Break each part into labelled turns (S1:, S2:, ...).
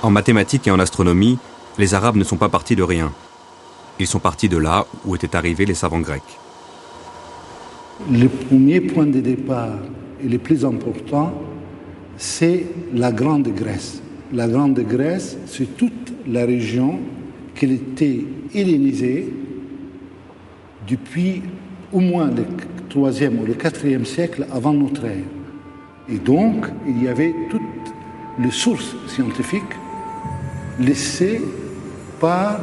S1: En mathématiques et en astronomie, les Arabes ne sont pas partis de rien. Ils sont partis de là où étaient arrivés les savants grecs.
S2: Le premier point de départ et le plus important, c'est la Grande Grèce. La Grande Grèce, c'est toute la région qui était hellénisée depuis au moins le 3e ou le 4e siècle avant notre ère. Et donc, il y avait toutes les sources scientifiques laissées par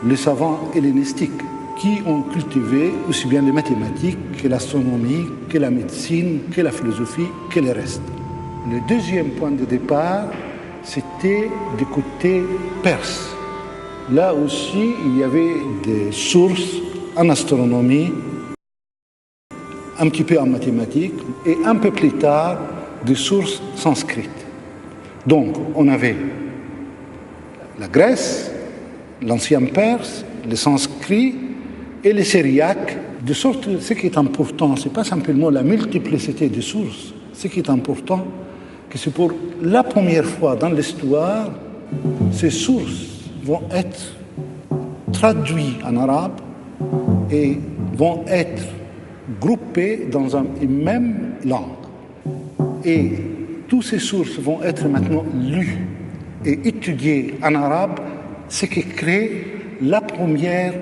S2: les savants hellénistiques qui ont cultivé aussi bien les mathématiques que l'astronomie, que la médecine, que la philosophie, que le reste. Le deuxième point de départ, c'était du côté perse. Là aussi, il y avait des sources en astronomie, un petit peu en mathématiques, et un peu plus tard, des sources sanskrites. Donc, on avait la Grèce, l'ancien Perse, le sanskrit et le syriaque. De sorte que ce qui est important, ce n'est pas simplement la multiplicité des sources. Ce qui est important, que c'est pour la première fois dans l'histoire, ces sources vont être traduites en arabe et vont être groupées dans une même langue. Et toutes ces sources vont être maintenant lues et étudiées en arabe, ce qui crée la première,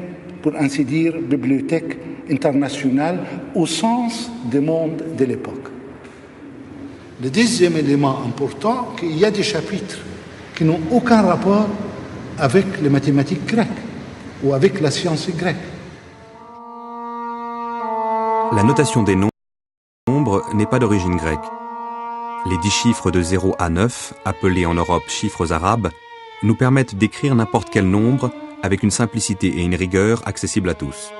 S2: pour ainsi dire, bibliothèque internationale au sens du monde de l'époque. Le deuxième élément important, qu'il y a des chapitres qui n'ont aucun rapport avec les mathématiques grecques ou avec la science grecque.
S1: La notation des nombres n'est pas d'origine grecque. Les 10 chiffres de 0 à 9, appelés en Europe chiffres arabes, nous permettent d'écrire n'importe quel nombre avec une simplicité et une rigueur accessibles à tous.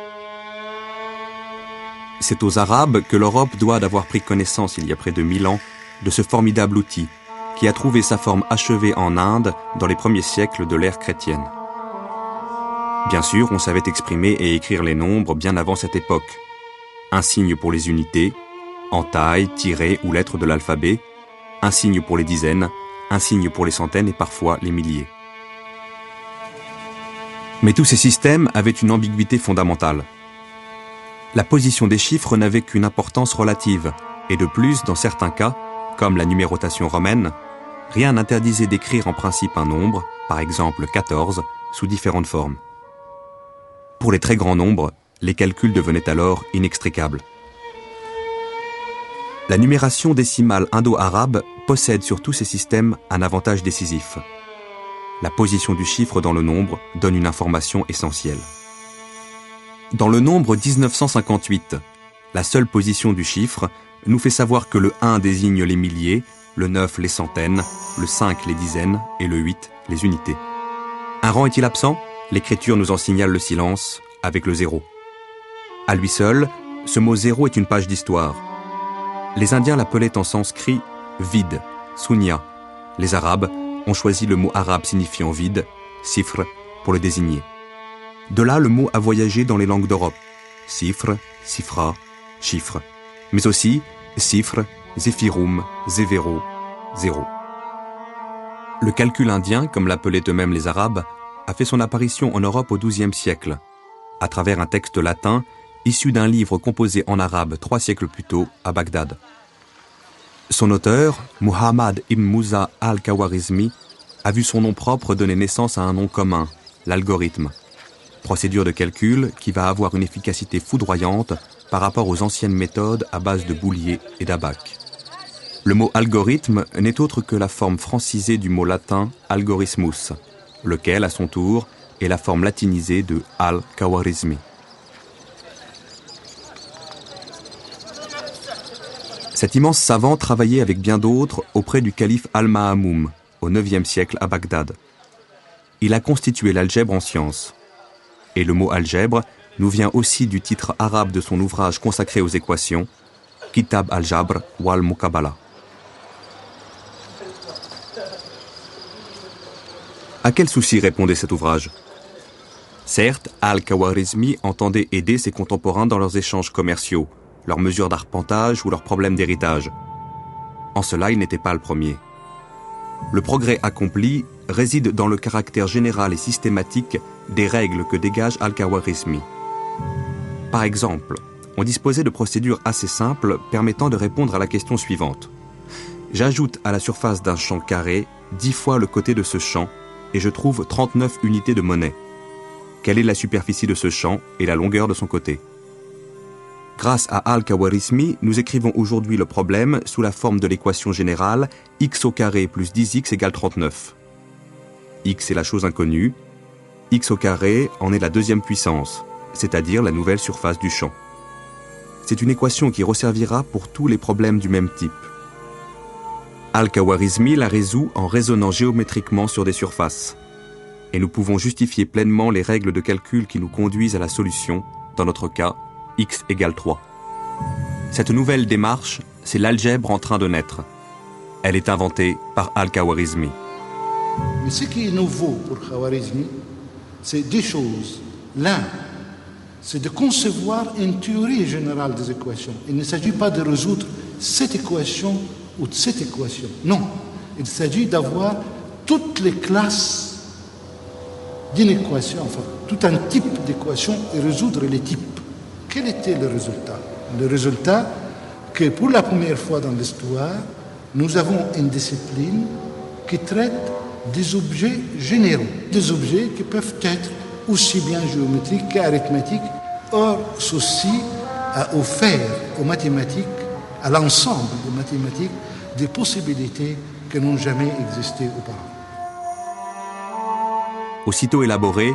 S1: C'est aux Arabes que l'Europe doit d'avoir pris connaissance il y a près de 1000 ans de ce formidable outil qui a trouvé sa forme achevée en Inde dans les premiers siècles de l'ère chrétienne. Bien sûr, on savait exprimer et écrire les nombres bien avant cette époque. Un signe pour les unités, entailles, tirets ou lettres de l'alphabet, un signe pour les dizaines, un signe pour les centaines et parfois les milliers. Mais tous ces systèmes avaient une ambiguïté fondamentale. La position des chiffres n'avait qu'une importance relative, et de plus, dans certains cas, comme la numérotation romaine, rien n'interdisait d'écrire en principe un nombre, par exemple 14, sous différentes formes. Pour les très grands nombres, les calculs devenaient alors inextricables. La numération décimale indo-arabe possède sur tous ces systèmes un avantage décisif. La position du chiffre dans le nombre donne une information essentielle. Dans le nombre 1958, la seule position du chiffre nous fait savoir que le 1 désigne les milliers, le 9 les centaines, le 5 les dizaines et le 8 les unités. Un rang est-il absent? L'écriture nous en signale le silence avec le 0. À lui seul, ce mot 0 est une page d'histoire. Les Indiens l'appelaient en sanskrit vide, sunya. Les Arabes ont choisi le mot arabe signifiant vide, sifr, pour le désigner. De là, le mot a voyagé dans les langues d'Europe. Sifr, sifra, chiffre. Mais aussi sifr, zéphirum, zévéro, zéro. Le calcul indien, comme l'appelaient eux-mêmes les Arabes, a fait son apparition en Europe au XIIe siècle, à travers un texte latin issu d'un livre composé en arabe 3 siècles plus tôt à Bagdad. Son auteur, Muhammad ibn Musa al-Khawarizmi, a vu son nom propre donner naissance à un nom commun, l'algorithme. Procédure de calcul qui va avoir une efficacité foudroyante par rapport aux anciennes méthodes à base de boulier et d'abac. Le mot algorithme n'est autre que la forme francisée du mot latin algorithmus, lequel, à son tour, est la forme latinisée de al-Khawarizmi. Cet immense savant travaillait avec bien d'autres auprès du calife Al-Ma'amoum, au IXe siècle à Bagdad. Il a constitué l'algèbre en science. Et le mot algèbre nous vient aussi du titre arabe de son ouvrage consacré aux équations, Kitab al-Jabr wal-Muqabala. À quel souci répondait cet ouvrage? Certes, Al-Khawarizmi entendait aider ses contemporains dans leurs échanges commerciaux, leurs mesures d'arpentage ou leurs problèmes d'héritage. En cela, il n'était pas le premier. Le progrès accompli réside dans le caractère général et systématique des règles que dégage Al-Khawarizmi. Par exemple, on disposait de procédures assez simples permettant de répondre à la question suivante. J'ajoute à la surface d'un champ carré 10 fois le côté de ce champ et je trouve 39 unités de monnaie. Quelle est la superficie de ce champ et la longueur de son côté? Grâce à Al-Khawarizmi, nous écrivons aujourd'hui le problème sous la forme de l'équation générale x au carré plus 10x égale 39. X est la chose inconnue, x au carré en est la deuxième puissance, c'est-à-dire la nouvelle surface du champ. C'est une équation qui resservira pour tous les problèmes du même type. Al-Khawarizmi la résout en raisonnant géométriquement sur des surfaces. Et nous pouvons justifier pleinement les règles de calcul qui nous conduisent à la solution, dans notre cas, x égale 3. Cette nouvelle démarche, c'est l'algèbre en train de naître. Elle est inventée par Al-Khawarizmi.
S2: Mais ce qui est nouveau pour Khawarizmi, c'est deux choses. L'un, c'est de concevoir une théorie générale des équations. Il ne s'agit pas de résoudre cette équation ou de cette équation. Non, il s'agit d'avoir toutes les classes d'une équation, enfin, tout un type d'équation et résoudre les types. Quel était le résultat? Le résultat, que pour la première fois dans l'histoire, nous avons une discipline qui traite des objets généraux, des objets qui peuvent être aussi bien géométriques qu'arithmétiques. Or, ceci a offert aux mathématiques, à l'ensemble des mathématiques, des possibilités qui n'ont jamais existé auparavant.
S1: Aussitôt élaboré,